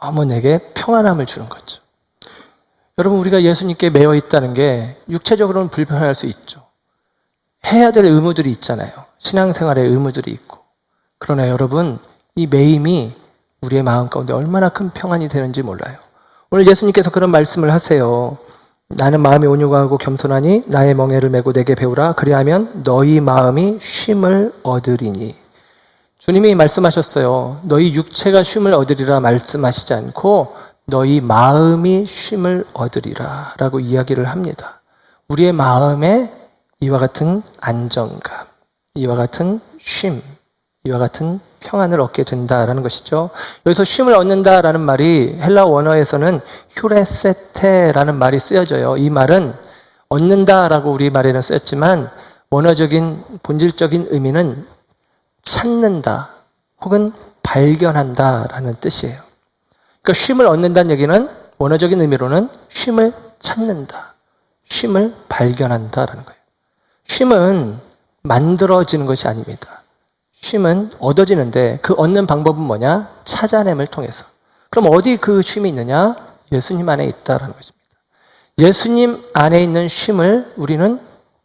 너무 내게 평안함을 주는 거죠. 여러분, 우리가 예수님께 매여 있다는 게 육체적으로는 불편할 수 있죠. 해야 될 의무들이 있잖아요. 신앙생활의 의무들이 있고. 그러나 여러분, 이 매임이 우리의 마음 가운데 얼마나 큰 평안이 되는지 몰라요. 오늘 예수님께서 그런 말씀을 하세요. 나는 마음이 온유하고 겸손하니 나의 멍에를 메고 내게 배우라. 그리하면 너희 마음이 쉼을 얻으리니. 주님이 말씀하셨어요. 너희 육체가 쉼을 얻으리라 말씀하시지 않고 너희 마음이 쉼을 얻으리라 라고 이야기를 합니다. 우리의 마음에 이와 같은 안정감, 이와 같은 쉼, 이와 같은 평안을 얻게 된다라는 것이죠. 여기서 쉼을 얻는다라는 말이 헬라 원어에서는 휴레세테라는 말이 쓰여져요. 이 말은 얻는다라고 우리 말에는 쓰였지만 원어적인 본질적인 의미는 찾는다 혹은 발견한다라는 뜻이에요. 그러니까 쉼을 얻는다는 얘기는 원어적인 의미로는 쉼을 찾는다, 쉼을 발견한다라는 거예요. 쉼은 만들어지는 것이 아닙니다. 쉼은 얻어지는데 그 얻는 방법은 뭐냐? 찾아냄을 통해서. 그럼 어디 그 쉼이 있느냐? 예수님 안에 있다라는 것입니다. 예수님 안에 있는 쉼을 우리는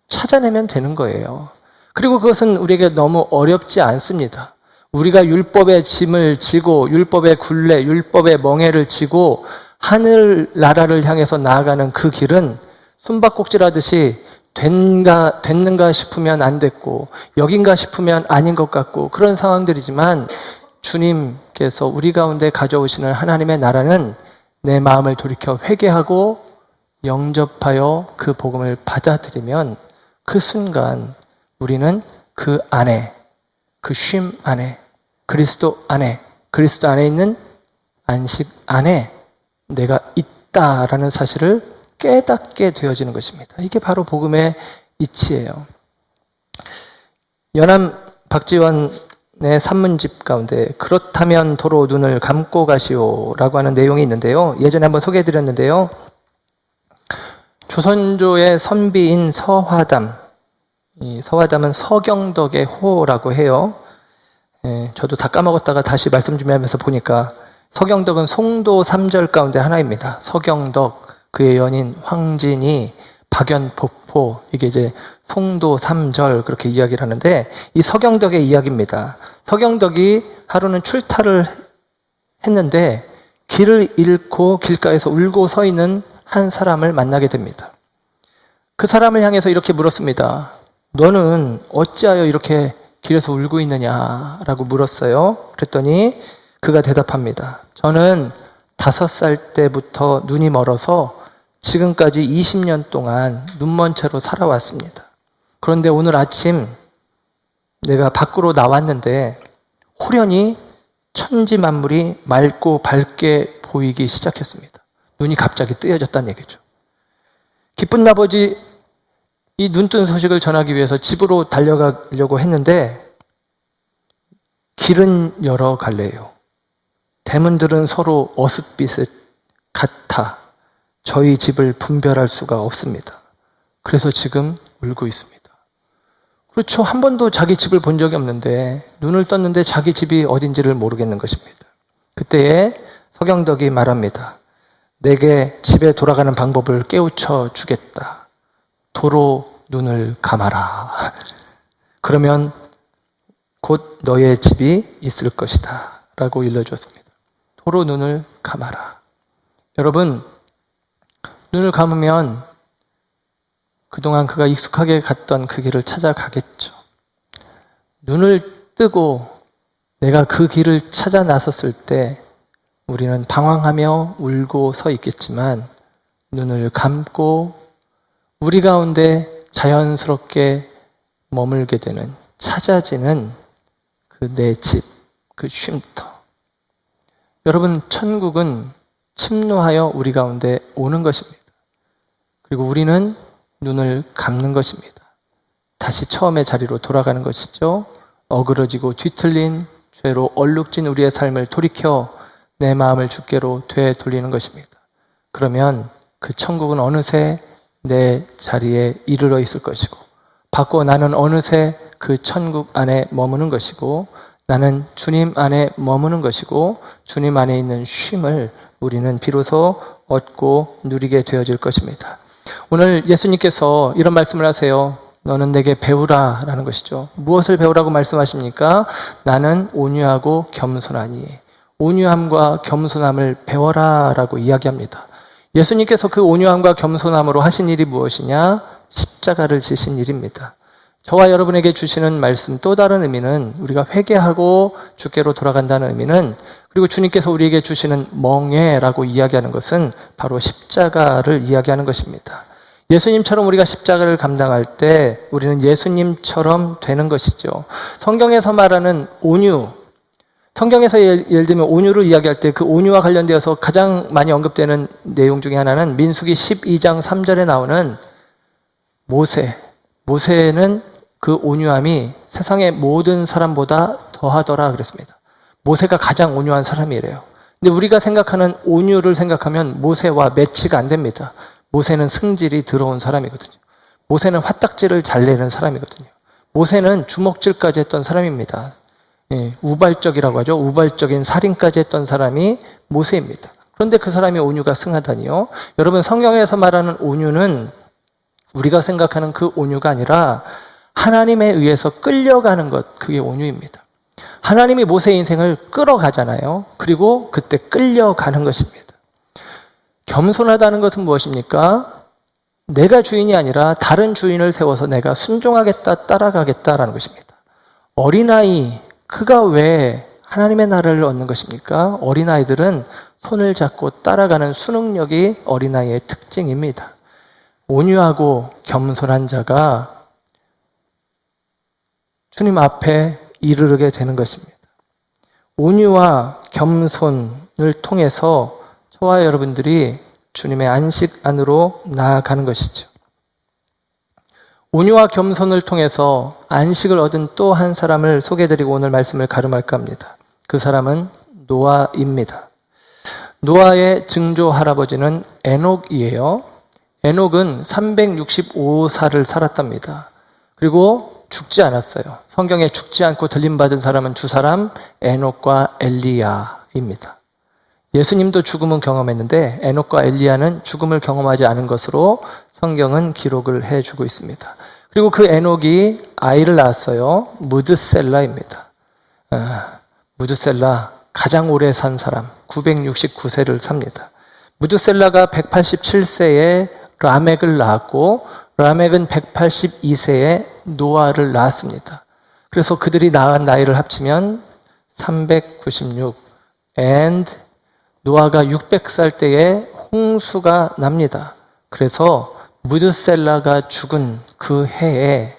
찾아내면 되는 거예요. 그리고 그것은 우리에게 너무 어렵지 않습니다. 우리가 율법의 짐을 지고 율법의 굴레, 율법의 멍에를 지고 하늘나라를 향해서 나아가는 그 길은 숨바꼭질하듯이 됐는가 싶으면 안 됐고 여긴가 싶으면 아닌 것 같고 그런 상황들이지만 주님께서 우리 가운데 가져오시는 하나님의 나라는 내 마음을 돌이켜 회개하고 영접하여 그 복음을 받아들이면 그 순간 우리는 그 안에, 그 쉼 안에, 그리스도 안에 있는 안식 안에 내가 있다라는 사실을 깨닫게 되어지는 것입니다. 이게 바로 복음의 이치예요. 연암 박지원의 산문집 가운데 그렇다면 도로 눈을 감고 가시오라고 하는 내용이 있는데요. 예전에 한번 소개해드렸는데요. 조선조의 선비인 서화담, 이 서화담은 서경덕의 호라고 해요. 저도 다 까먹었다가 다시 말씀 준비하면서 보니까 서경덕은 송도 3절 가운데 하나입니다. 서경덕, 그의 연인 황진이, 박연폭포, 이게 이제 송도 3절 그렇게 이야기를 하는데 이 서경덕의 이야기입니다. 서경덕이 하루는 출타를 했는데 길을 잃고 길가에서 울고 서 있는 한 사람을 만나게 됩니다. 그 사람을 향해서 이렇게 물었습니다. 너는 어찌하여 이렇게 길에서 울고 있느냐라고 물었어요. 그랬더니 그가 대답합니다. 저는 5살 때부터 눈이 멀어서 지금까지 20년 동안 눈먼 채로 살아왔습니다. 그런데 오늘 아침 내가 밖으로 나왔는데 호련히 천지 만물이 맑고 밝게 보이기 시작했습니다. 눈이 갑자기 뜨여졌다는 얘기죠. 기쁜 나머지 이 눈뜬 소식을 전하기 위해서 집으로 달려가려고 했는데 길은 여러 갈래요. 대문들은 서로 어슷빛을 같아 저희 집을 분별할 수가 없습니다. 그래서 지금 울고 있습니다. 그렇죠. 한 번도 자기 집을 본 적이 없는데 눈을 떴는데 자기 집이 어딘지를 모르겠는 것입니다. 그때에 서경덕이 말합니다. 내게 집에 돌아가는 방법을 깨우쳐 주겠다. 도로 눈을 감아라. 그러면 곧 너의 집이 있을 것이다. 라고 일러주었습니다. 도로 눈을 감아라. 여러분, 눈을 감으면 그동안 그가 익숙하게 갔던 그 길을 찾아가겠죠. 눈을 뜨고 내가 그 길을 찾아 나섰을 때 우리는 방황하며 울고 서 있겠지만 눈을 감고 우리 가운데 자연스럽게 머물게 되는, 찾아지는 그 내 집, 그 쉼터. 여러분, 천국은 침노하여 우리 가운데 오는 것입니다. 그리고 우리는 눈을 감는 것입니다. 다시 처음의 자리로 돌아가는 것이죠. 어그러지고 뒤틀린 죄로 얼룩진 우리의 삶을 돌이켜 내 마음을 주께로 되돌리는 것입니다. 그러면 그 천국은 어느새 내 자리에 이르러 있을 것이고, 받고 나는 어느새 그 천국 안에 머무는 것이고, 나는 주님 안에 머무는 것이고, 주님 안에 있는 쉼을 우리는 비로소 얻고 누리게 되어질 것입니다. 오늘 예수님께서 이런 말씀을 하세요. 너는 내게 배우라 라는 것이죠. 무엇을 배우라고 말씀하십니까? 나는 온유하고 겸손하니 온유함과 겸손함을 배워라 라고 이야기합니다. 예수님께서 그 온유함과 겸손함으로 하신 일이 무엇이냐? 십자가를 지신 일입니다. 저와 여러분에게 주시는 말씀, 또 다른 의미는 우리가 회개하고 주께로 돌아간다는 의미는, 그리고 주님께서 우리에게 주시는 멍에라고 이야기하는 것은 바로 십자가를 이야기하는 것입니다. 예수님처럼 우리가 십자가를 감당할 때 우리는 예수님처럼 되는 것이죠. 성경에서 말하는 온유, 성경에서 예를 들면 온유를 이야기할 때 그 온유와 관련되어서 가장 많이 언급되는 내용 중에 하나는 민수기 12장 3절에 나오는 모세는 그 온유함이 세상의 모든 사람보다 더하더라 그랬습니다. 모세가 가장 온유한 사람이래요. 근데 우리가 생각하는 온유를 생각하면 모세와 매치가 안 됩니다. 모세는 승질이 들어온 사람이거든요. 모세는 화딱지를 잘 내는 사람이거든요. 모세는 주먹질까지 했던 사람입니다. 우발적이라고 하죠. 우발적인 살인까지 했던 사람이 모세입니다. 그런데 그 사람이 온유가 승하다니요. 여러분, 성경에서 말하는 온유는 우리가 생각하는 그 온유가 아니라 하나님에 의해서 끌려가는 것, 그게 온유입니다. 하나님이 모세의 인생을 끌어가잖아요. 그리고 그때 끌려가는 것입니다. 겸손하다는 것은 무엇입니까? 내가 주인이 아니라 다른 주인을 세워서 내가 순종하겠다, 따라가겠다라는 것입니다. 어린아이, 그가 왜 하나님의 나라를 얻는 것입니까? 어린아이들은 손을 잡고 따라가는 순응력이 어린아이의 특징입니다. 온유하고 겸손한 자가 주님 앞에 이르게 되는 것입니다. 온유와 겸손을 통해서 저와 여러분들이 주님의 안식 안으로 나아가는 것이죠. 온유와 겸손을 통해서 안식을 얻은 또 한 사람을 소개해드리고 오늘 말씀을 가름할까 합니다. 그 사람은 노아입니다. 노아의 증조 할아버지는 에녹이에요. 에녹은 365살을 살았답니다. 그리고 죽지 않았어요. 성경에 죽지 않고 들림받은 사람은 두 사람, 에녹과 엘리야입니다. 예수님도 죽음은 경험했는데 에녹과 엘리야는 죽음을 경험하지 않은 것으로 성경은 기록을 해주고 있습니다. 그리고 그 에녹이 아이를 낳았어요. 무드셀라입니다. 무드셀라, 가장 오래 산 사람, 969세를 삽니다. 무드셀라가 187세에 라멕을 낳았고, 라멕은 182세에 노아를 낳았습니다. 그래서 그들이 낳은 나이를 합치면 396, and 노아가 600살 때에 홍수가 납니다. 그래서 무드셀라가 죽은 그 해에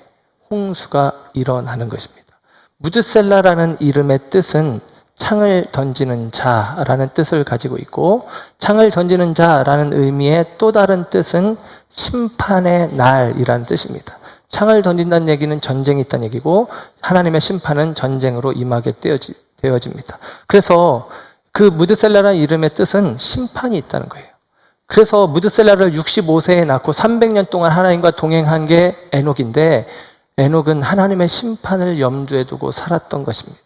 홍수가 일어나는 것입니다. 무드셀라라는 이름의 뜻은 창을 던지는 자라는 뜻을 가지고 있고, 창을 던지는 자라는 의미의 또 다른 뜻은 심판의 날이라는 뜻입니다. 창을 던진다는 얘기는 전쟁이 있다는 얘기고, 하나님의 심판은 전쟁으로 임하게 되어집니다. 그래서 그 무드셀라라는 이름의 뜻은 심판이 있다는 거예요. 그래서 무드셀라를 65세에 낳고 300년 동안 하나님과 동행한 게 에녹인데, 에녹은 하나님의 심판을 염두에 두고 살았던 것입니다.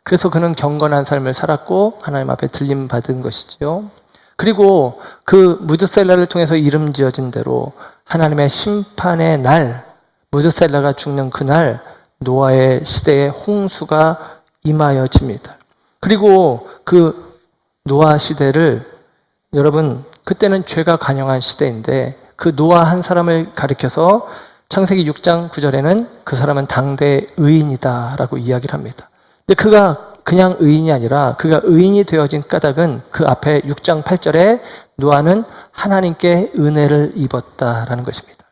그래서 그는 경건한 삶을 살았고 하나님 앞에 들림받은 것이죠. 그리고 그 무드셀라를 통해서 이름 지어진 대로 하나님의 심판의 날, 무드셀라가 죽는 그날 노아의 시대에 홍수가 임하여집니다. 그리고 그 노아 시대를, 여러분, 그때는 죄가 관영한 시대인데 그 노아 한 사람을 가리켜서 창세기 6장 9절에는 그 사람은 당대 의인이다 라고 이야기를 합니다. 근데 그가 그냥 의인이 아니라 그가 의인이 되어진 까닭은 그 앞에 6장 8절에 노아는 하나님께 은혜를 입었다라는 것입니다.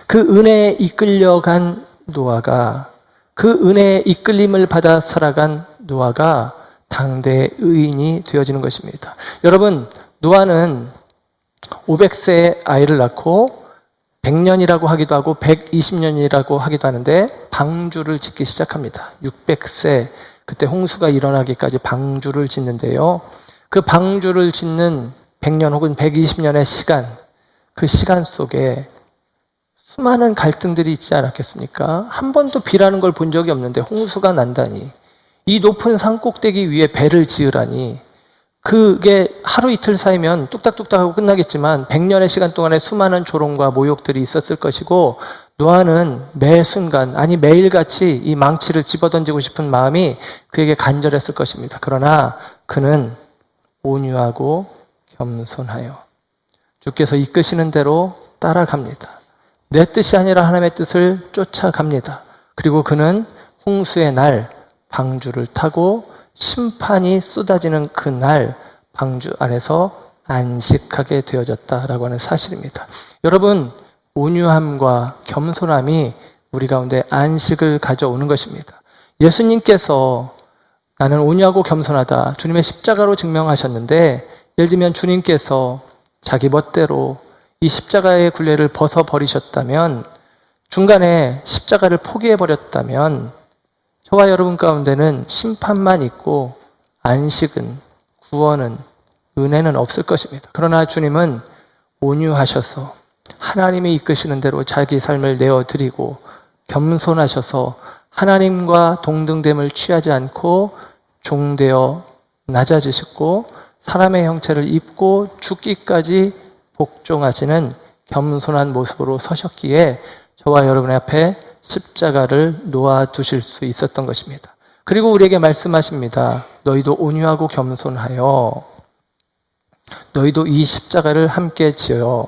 그 은혜에 이끌려간 노아가, 그 은혜에 이끌림을 받아 살아간 노아가 당대의 의인이 되어지는 것입니다. 여러분, 노아는 500세에 아이를 낳고 100년이라고 하기도 하고 120년이라고 하기도 하는데 방주를 짓기 시작합니다. 600세, 그때 홍수가 일어나기까지 방주를 짓는데요. 그 방주를 짓는 100년 혹은 120년의 시간, 그 시간 속에 수많은 갈등들이 있지 않았겠습니까? 한 번도 비라는 걸 본 적이 없는데 홍수가 난다니, 이 높은 산 꼭대기 위에 배를 지으라니, 그게 하루 이틀 사이면 뚝딱뚝딱 하고 끝나겠지만 100년의 시간 동안에 수많은 조롱과 모욕들이 있었을 것이고, 노아는 매 순간, 아니 매일같이 이 망치를 집어던지고 싶은 마음이 그에게 간절했을 것입니다. 그러나 그는 온유하고 겸손하여 주께서 이끄시는 대로 따라갑니다. 내 뜻이 아니라 하나님의 뜻을 쫓아갑니다. 그리고 그는 홍수의 날 방주를 타고 심판이 쏟아지는 그날 방주 안에서 안식하게 되어졌다라고 하는 사실입니다. 여러분, 온유함과 겸손함이 우리 가운데 안식을 가져오는 것입니다. 예수님께서 나는 온유하고 겸손하다, 주님의 십자가로 증명하셨는데, 예를 들면 주님께서 자기 멋대로 이 십자가의 굴레를 벗어버리셨다면, 중간에 십자가를 포기해버렸다면 저와 여러분 가운데는 심판만 있고 안식은, 구원은, 은혜는 없을 것입니다. 그러나 주님은 온유하셔서 하나님이 이끄시는 대로 자기 삶을 내어드리고, 겸손하셔서 하나님과 동등됨을 취하지 않고 종되어 낮아지셨고 사람의 형체를 입고 죽기까지 복종하시는 겸손한 모습으로 서셨기에 저와 여러분 앞에 십자가를 놓아두실 수 있었던 것입니다. 그리고 우리에게 말씀하십니다. 너희도 온유하고 겸손하여 너희도 이 십자가를 함께 지어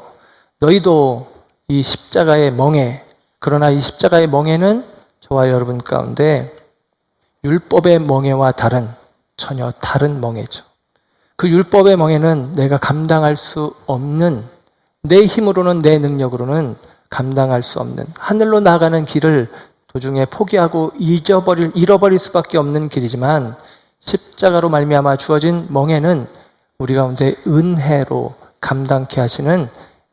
너희도 이 십자가의 멍에, 그러나 이 십자가의 멍에는 저와 여러분 가운데 율법의 멍에와 다른, 전혀 다른 멍에죠. 그 율법의 멍에는 내가 감당할 수 없는, 내 힘으로는, 내 능력으로는 감당할 수 없는, 하늘로 나가는 길을 도중에 포기하고 잃어버릴 수밖에 없는 길이지만, 십자가로 말미암아 주어진 멍에는 우리 가운데 은혜로 감당케 하시는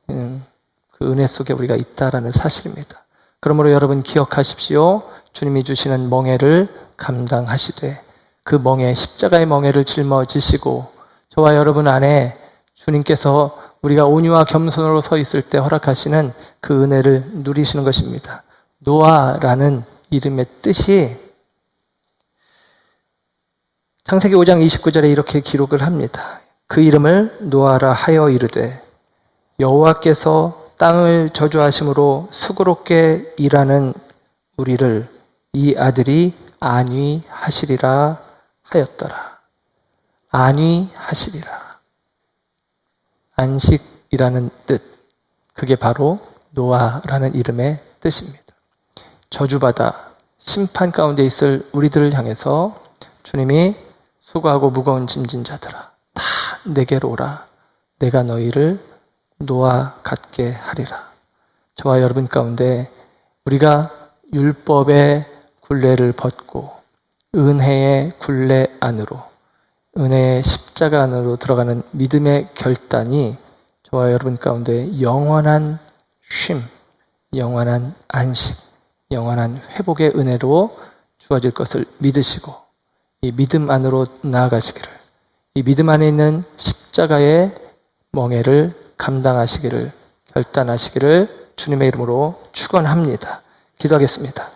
그 은혜 속에 우리가 있다라는 사실입니다. 그러므로 여러분 기억하십시오. 주님이 주시는 멍에를 감당하시되 그 멍에, 십자가의 멍에를 짊어지시고 저와 여러분 안에 주님께서 우리가 온유와 겸손으로 서 있을 때 허락하시는 그 은혜를 누리시는 것입니다. 노아라는 이름의 뜻이 창세기 5장 29절에 이렇게 기록을 합니다. 그 이름을 노아라 하여 이르되 여호와께서 땅을 저주하심으로 수고롭게 일하는 우리를 이 아들이 안위하시리라 하였더라. 안위하시리라. 안식이라는 뜻, 그게 바로 노아라는 이름의 뜻입니다. 저주받아 심판 가운데 있을 우리들을 향해서 주님이 수고하고 무거운 짐진 자들아 다 내게로 오라. 내가 너희를 노아 같게 하리라. 저와 여러분 가운데 우리가 율법의 굴레를 벗고 은혜의 굴레 안으로, 은혜의 십자가 안으로 들어가는 믿음의 결단이 저와 여러분 가운데 영원한 쉼, 영원한 안식, 영원한 회복의 은혜로 주어질 것을 믿으시고 이 믿음 안으로 나아가시기를, 이 믿음 안에 있는 십자가의 멍에를 감당하시기를 결단하시기를 주님의 이름으로 축원합니다. 기도하겠습니다.